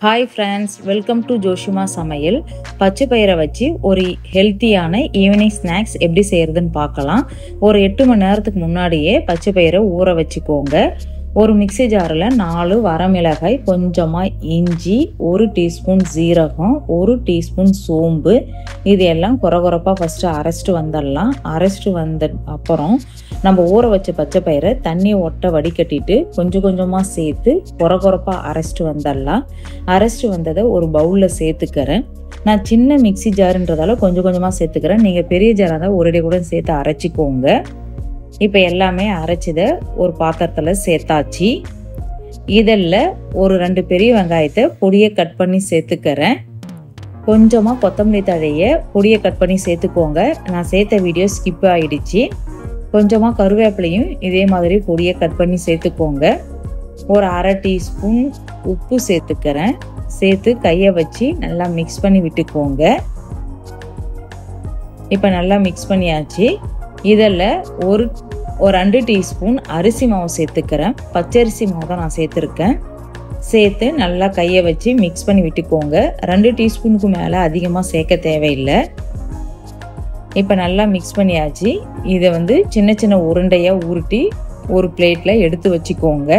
Hi friends, welcome to Joshima சமையல். பச்சை பயிரை வச்சு ஒரு ஹெல்த்தியான ஈவினிங் ஸ்நாக்ஸ் எப்படி செய்யறதுன்னு பார்க்கலாம். ஒரு 8 மணி நேரத்துக்கு முன்னாடியே பச்சை பயிரை ஊற வச்சுக்கோங்க. ஒரு மிக்ஸி ஜாரில் 4 வரமிளகாய், கொஞ்சமாக இஞ்சி, 1 டீஸ்பூன் ஜீரகம், 1 டீஸ்பூன் சோம்பு, இது எல்லாம் கொரகொரப்பாக ஃபஸ்ட்டு அரைச்சிட்டு வந்துடலாம். அரைச்சிட்டு வந்த அப்புறம் நம்ம ஊற வச்ச பச்சை பயிரை தண்ணியை வடிகட்டிட்டு கொஞ்சம் கொஞ்சமாக சேர்த்து கொரகொரப்பாக அரைச்சிட்டு வந்துடலாம். அரைச்சிட்டு வந்ததை ஒரு பவுலில் சேர்த்துக்கிறேன். நான் சின்ன மிக்ஸி ஜாருன்றதால கொஞ்சம் கொஞ்சமாக சேர்த்துக்கிறேன். நீங்கள் பெரிய ஜாராக இருந்தால் ஒரே கூட சேர்த்து அரைச்சிக்கோங்க. இப்போ எல்லாமே அரைச்சதை ஒரு பாத்திரத்தில் சேர்த்தாச்சு. இதில் ஒரு 2 பெரிய வெங்காயத்தை பொடியை கட் பண்ணி சேர்த்துக்கிறேன். கொஞ்சமாக கொத்தமல்லி தழையை பொடியை கட் பண்ணி சேர்த்துக்கோங்க. நான் சேர்த்த வீடியோ ஸ்கிப் ஆகிடுச்சு. கொஞ்சமாக கருவேப்பிலையும் இதே மாதிரி பொடியை கட் பண்ணி சேர்த்துக்கோங்க. ஒரு 1/2 டீஸ்பூன் உப்பு சேர்த்துக்கிறேன். சேர்த்து கையை வச்சு நல்லா மிக்ஸ் பண்ணி விட்டுக்கோங்க. இப்போ நல்லா மிக்ஸ் பண்ணியாச்சு. இதில் ஒரு 2 டீஸ்பூன் அரிசி மாவு சேர்த்துக்கிறேன். பச்சரிசி மாவு தான் நான் சேர்த்துருக்கேன். சேர்த்து நல்லா கையை வச்சு மிக்ஸ் பண்ணி விட்டுக்கோங்க. 2 டீஸ்பூனுக்கு மேலே அதிகமாக சேர்க்க தேவையில்லை. இப்போ நல்லா மிக்ஸ் பண்ணியாச்சு. இதை சின்ன சின்ன உருண்டையாக உருட்டி ஒரு பிளேட்டில் எடுத்து வச்சுக்கோங்க.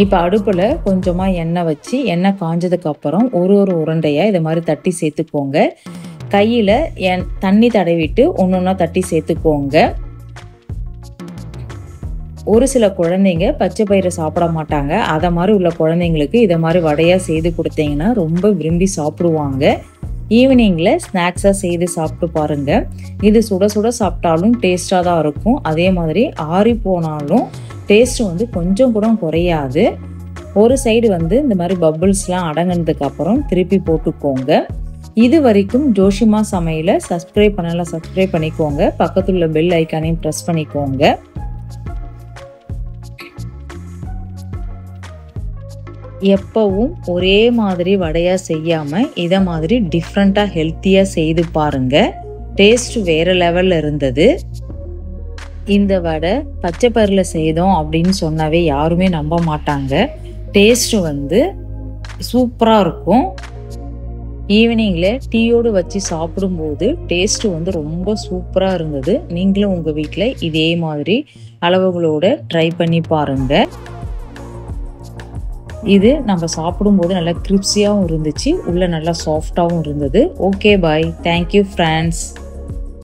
இப்போ அடுப்பில் கொஞ்சமாக எண்ணெய் வச்சு எண்ணெய் காஞ்சதுக்கப்புறம் ஒரு உருண்டையாக இதை மாதிரி தட்டி சேர்த்துக்கோங்க. கையில் தண்ணி தடவிட்டு ஒன்றா தட்டி சேர்த்துக்கோங்க. ஒரு சில குழந்தைங்க பச்சை பயிரை சாப்பிட மாட்டாங்க. அதை மாதிரி உள்ள குழந்தைங்களுக்கு இதை மாதிரி வடையாக செய்து கொடுத்தீங்கன்னா ரொம்ப விரும்பி சாப்பிடுவாங்க. ஈவினிங்கில் ஸ்நாக்ஸாக செய்து சாப்பிட்டு பாருங்கள். இது சுட சுட சாப்பிட்டாலும் டேஸ்ட்டாக தான் இருக்கும். அதே மாதிரி ஆறி போனாலும் டேஸ்ட்டு கொஞ்சம் கூட குறையாது. ஒரு சைடு இந்த மாதிரி பபிள்ஸ்லாம் அடங்கினதுக்கப்புறம் திருப்பி போட்டுக்கோங்க. இது வரைக்கும் ஜோஷிமா சமையலை சப்ஸ்கிரைப் பண்ணலாம், சப்ஸ்கிரைப் பண்ணிக்கோங்க. பக்கத்தில் உள்ள பெல் ஐக்கானையும் ப்ரெஸ் பண்ணிக்கோங்க. எப்பவும் ஒரே மாதிரி வடையாக செய்யாமல் இதை மாதிரி டிஃப்ரெண்ட்டாக ஹெல்த்தியாக செய்து பாருங்கள். டேஸ்ட் வேறு லெவலில் இருந்தது. இந்த வடை பச்சை பயிரில் செய்தோம் அப்படின்னு சொன்னாவே யாருமே நம்ப மாட்டாங்க. டேஸ்ட்டு சூப்பராக இருக்கும். ஈவினிங்கில் டீயோடு வச்சு சாப்பிடும்போது டேஸ்ட்டு ரொம்ப சூப்பராக இருந்தது. நீங்களும் உங்கள் வீட்டில் இதே மாதிரி அளவுகளோடு ட்ரை பண்ணி பாருங்கள். இது நம்ம சாப்பிடும்போது நல்லா கிரிப்ஸியாகவும் இருந்துச்சு, உள்ளே நல்லா சாஃப்டாகவும் இருந்தது. Okay bye, thank you friends.